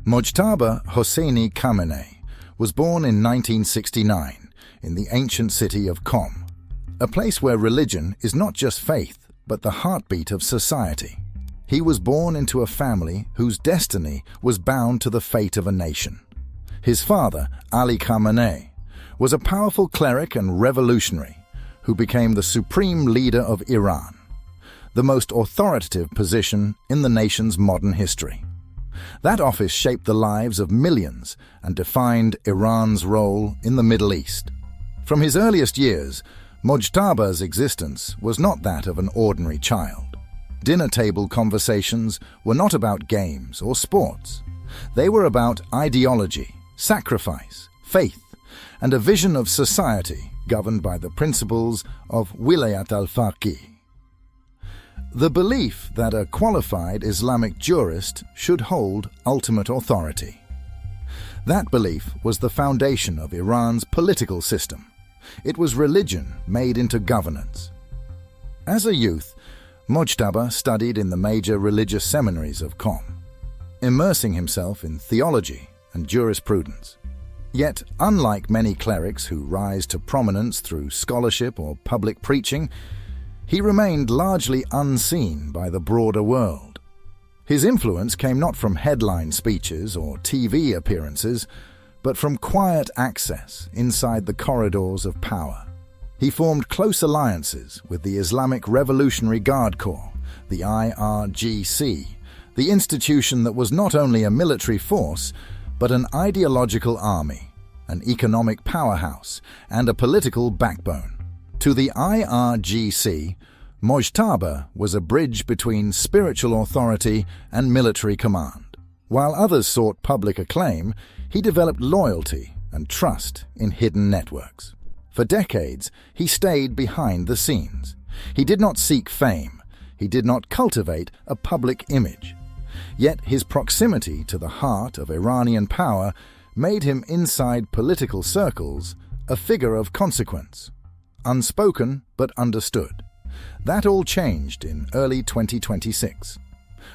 Mojtaba Khamenei was born in 1969 in the ancient city of Qom, a place where religion is not just faith, but the heartbeat of society. He was born into a family whose destiny was bound to the fate of a nation. His father, Ali Khamenei, was a powerful cleric and revolutionary who became the supreme leader of Iran, the most authoritative position in the nation's modern history. That office shaped the lives of millions and defined Iran's role in the Middle East. From his earliest years, Mojtaba's existence was not that of an ordinary child. Dinner table conversations were not about games or sports. They were about ideology, sacrifice, faith, and a vision of society governed by the principles of wilayat al-faqih. The belief that a qualified Islamic jurist should hold ultimate authority. That belief was the foundation of Iran's political system. It was religion made into governance. As a youth, Mojtaba studied in the major religious seminaries of Qom, immersing himself in theology and jurisprudence. Yet, unlike many clerics who rise to prominence through scholarship or public preaching, he remained largely unseen by the broader world. His influence came not from headline speeches or TV appearances, but from quiet access inside the corridors of power. He formed close alliances with the Islamic Revolutionary Guard Corps, the IRGC, the institution that was not only a military force, but an ideological army, an economic powerhouse, and a political backbone. To the IRGC, Mojtaba was a bridge between spiritual authority and military command. While others sought public acclaim, he developed loyalty and trust in hidden networks. For decades, he stayed behind the scenes. He did not seek fame. He did not cultivate a public image. Yet his proximity to the heart of Iranian power made him inside political circles a figure of consequence, unspoken but understood. That all changed in early 2026.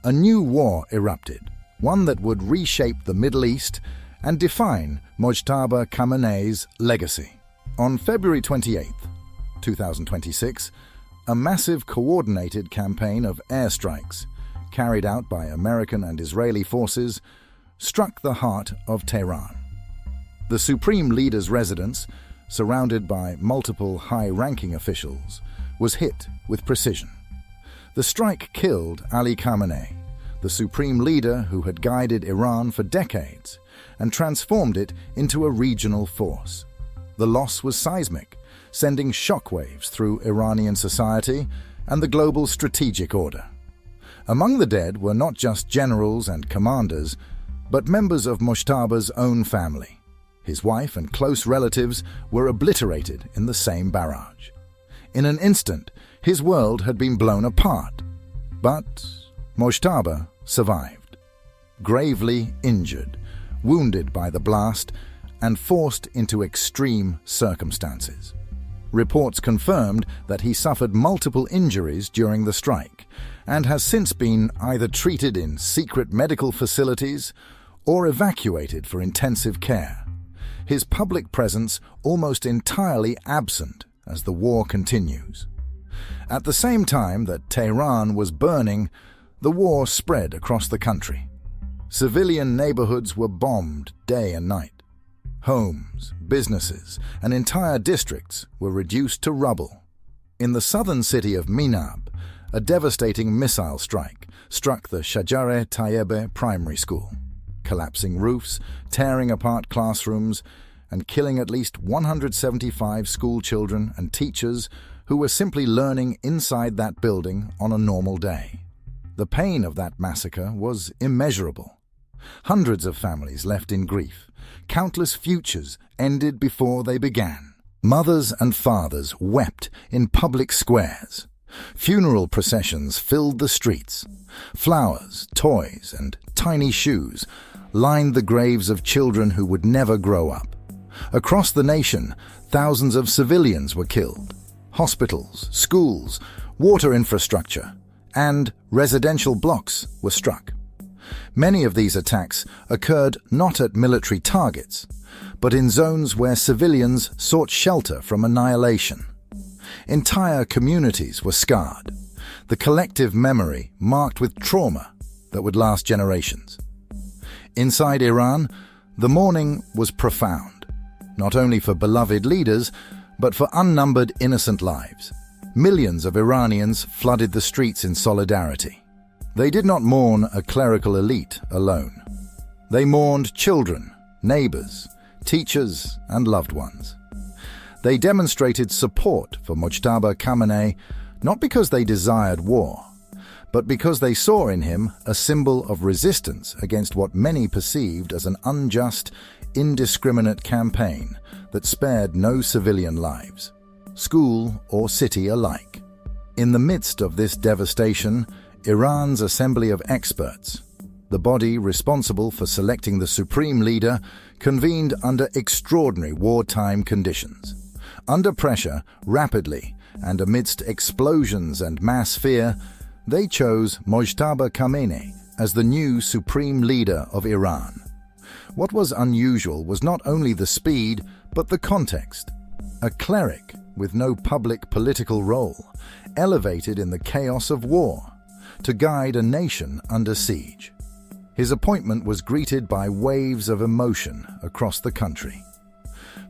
A new war erupted, one that would reshape the Middle East and define Mojtaba Khamenei's legacy. On February 28, 2026, a massive coordinated campaign of airstrikes, carried out by American and Israeli forces, struck the heart of Tehran. The supreme leader's residence, surrounded by multiple high-ranking officials, was hit with precision. The strike killed Ali Khamenei, the supreme leader who had guided Iran for decades and transformed it into a regional force. The loss was seismic, sending shockwaves through Iranian society and the global strategic order. Among the dead were not just generals and commanders, but members of Mojtaba's own family. His wife and close relatives were obliterated in the same barrage. In an instant, his world had been blown apart. But Mojtaba survived, gravely injured, wounded by the blast, and forced into extreme circumstances. Reports confirmed that he suffered multiple injuries during the strike and has since been either treated in secret medical facilities or evacuated for intensive care, his public presence almost entirely absent as the war continues. At the same time that Tehran was burning, the war spread across the country. Civilian neighborhoods were bombed day and night. Homes, businesses, and entire districts were reduced to rubble. In the southern city of Minab, a devastating missile strike struck the Shajare Tayyebe primary school, collapsing roofs, tearing apart classrooms, and killing at least 175 school children and teachers who were simply learning inside that building on a normal day. The pain of that massacre was immeasurable. Hundreds of families left in grief. Countless futures ended before they began. Mothers and fathers wept in public squares. Funeral processions filled the streets. Flowers, toys, and tiny shoes lined the graves of children who would never grow up. Across the nation, thousands of civilians were killed. Hospitals, schools, water infrastructure, and residential blocks were struck. Many of these attacks occurred not at military targets, but in zones where civilians sought shelter from annihilation. Entire communities were scarred, the collective memory marked with trauma that would last generations. Inside Iran, the mourning was profound, not only for beloved leaders, but for unnumbered innocent lives. Millions of Iranians flooded the streets in solidarity. They did not mourn a clerical elite alone. They mourned children, neighbors, teachers, and loved ones. They demonstrated support for Mojtaba Khamenei not because they desired war, but because they saw in him a symbol of resistance against what many perceived as an unjust, indiscriminate campaign that spared no civilian lives, school or city alike. In the midst of this devastation, Iran's Assembly of Experts, the body responsible for selecting the supreme leader, convened under extraordinary wartime conditions. Under pressure, rapidly, and amidst explosions and mass fear, they chose Mojtaba Khamenei as the new supreme leader of Iran. What was unusual was not only the speed, but the context. A cleric with no public political role, elevated in the chaos of war, to guide a nation under siege. His appointment was greeted by waves of emotion across the country.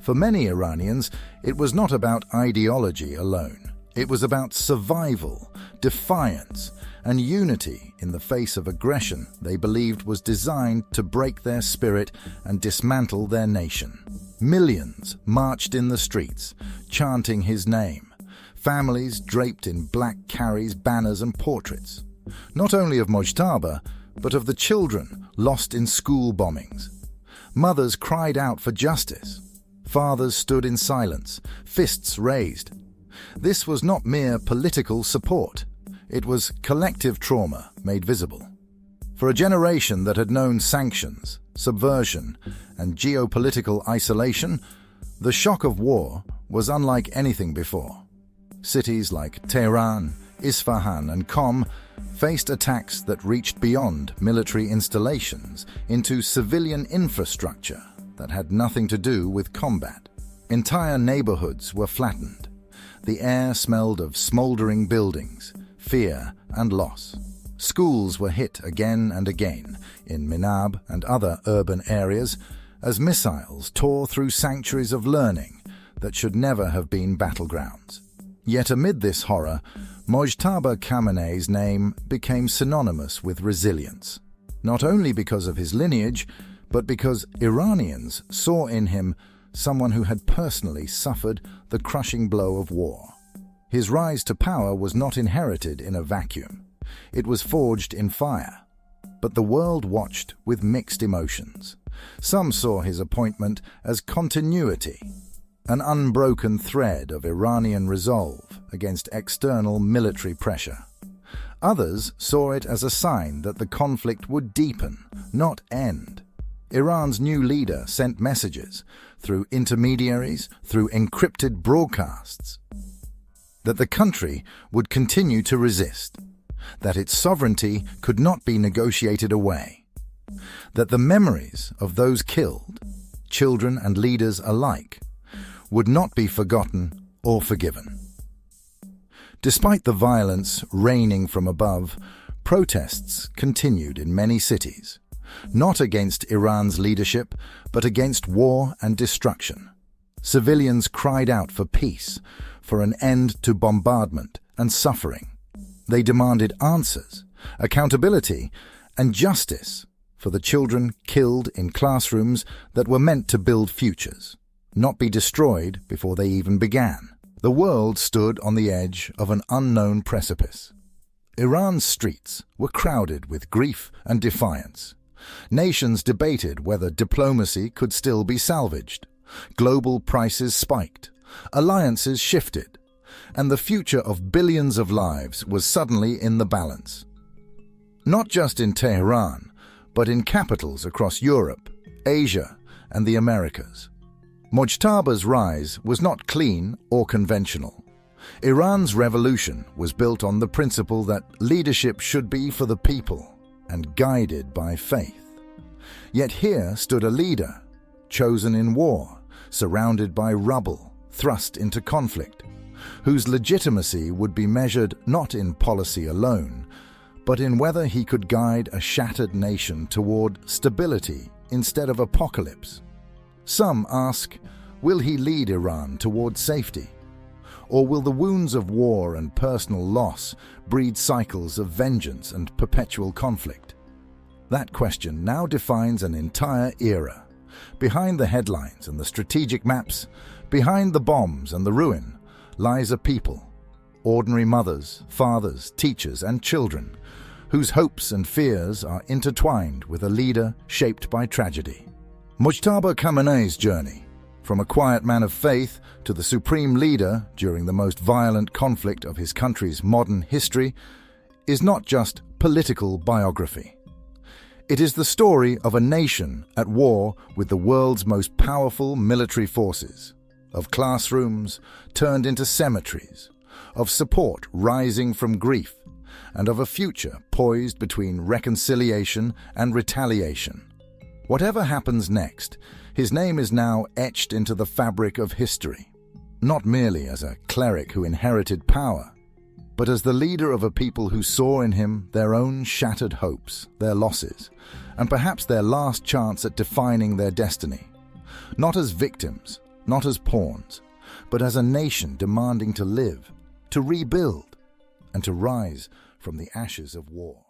For many Iranians, it was not about ideology alone. It was about survival, defiance, and unity in the face of aggression they believed was designed to break their spirit and dismantle their nation. Millions marched in the streets, chanting his name. Families draped in black carries, banners, and portraits, not only of Mojtaba, but of the children lost in school bombings. Mothers cried out for justice. Fathers stood in silence, fists raised. This was not mere political support. It was collective trauma made visible. For a generation that had known sanctions, subversion, and geopolitical isolation, the shock of war was unlike anything before. Cities like Tehran, Isfahan, and Qom faced attacks that reached beyond military installations into civilian infrastructure that had nothing to do with combat. Entire neighborhoods were flattened. The air smelled of smoldering buildings, fear, and loss. Schools were hit again and again in Minab and other urban areas as missiles tore through sanctuaries of learning that should never have been battlegrounds. Yet amid this horror, Mojtaba Khamenei's name became synonymous with resilience, not only because of his lineage, but because Iranians saw in him someone who had personally suffered the crushing blow of war. His rise to power was not inherited in a vacuum. It was forged in fire. But the world watched with mixed emotions. Some saw his appointment as continuity, an unbroken thread of Iranian resolve against external military pressure. Others saw it as a sign that the conflict would deepen, not end. Iran's new leader sent messages, through intermediaries, through encrypted broadcasts, that the country would continue to resist, that its sovereignty could not be negotiated away, that the memories of those killed, children and leaders alike, would not be forgotten or forgiven. Despite the violence raining from above, protests continued in many cities, not against Iran's leadership, but against war and destruction. Civilians cried out for peace, for an end to bombardment and suffering. They demanded answers, accountability, and justice for the children killed in classrooms that were meant to build futures, not be destroyed before they even began. The world stood on the edge of an unknown precipice. Iran's streets were crowded with grief and defiance. Nations debated whether diplomacy could still be salvaged. Global prices spiked. Alliances shifted. And the future of billions of lives was suddenly in the balance. Not just in Tehran, but in capitals across Europe, Asia, and the Americas. Mojtaba's rise was not clean or conventional. Iran's revolution was built on the principle that leadership should be for the people and guided by faith. Yet here stood a leader, chosen in war, surrounded by rubble, thrust into conflict, whose legitimacy would be measured not in policy alone, but in whether he could guide a shattered nation toward stability instead of apocalypse. Some ask, will he lead Iran toward safety? Or will the wounds of war and personal loss breed cycles of vengeance and perpetual conflict? That question now defines an entire era. Behind the headlines and the strategic maps, behind the bombs and the ruin, lies a people, ordinary mothers, fathers, teachers, and children, whose hopes and fears are intertwined with a leader shaped by tragedy. Mojtaba Khamenei's journey, from a quiet man of faith to the supreme leader during the most violent conflict of his country's modern history, is not just political biography. It is the story of a nation at war with the world's most powerful military forces, of classrooms turned into cemeteries, of support rising from grief, and of a future poised between reconciliation and retaliation. Whatever happens next, his name is now etched into the fabric of history, not merely as a cleric who inherited power, but as the leader of a people who saw in him their own shattered hopes, their losses, and perhaps their last chance at defining their destiny, not as victims, not as pawns, but as a nation demanding to live, to rebuild, and to rise from the ashes of war.